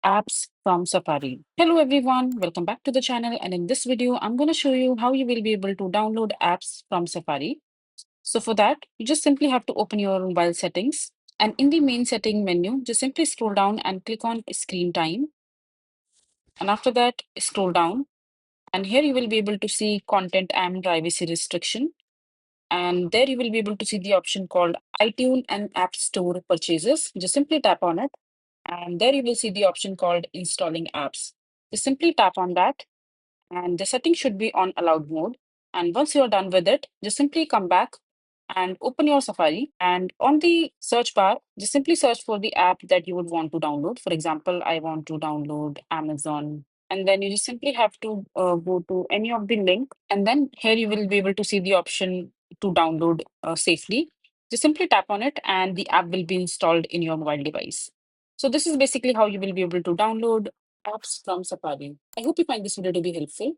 apps from Safari. Hello everyone, welcome back to the channel, and in this video I'm going to show you how you will be able to download apps from Safari. So for that, you just simply have to open your mobile settings, and in the main setting menu, just simply scroll down and click on screen time, and after that scroll down, and here you will be able to see content and privacy restriction, and there you will be able to see the option called iTunes and App Store purchases. Just simply tap on it, and there you will see the option called installing apps. Just simply tap on that, and the setting should be on allowed mode. And once you're done with it, just simply come back and open your Safari. And on the search bar, just simply search for the app that you would want to download. For example, I want to download Amazon. And then you just simply have to go to any of the link. And then here you will be able to see the option to download safely. Just simply tap on it, and the app will be installed in your mobile device. So this is basically how you will be able to download apps from Safari. I hope you find this video to be helpful.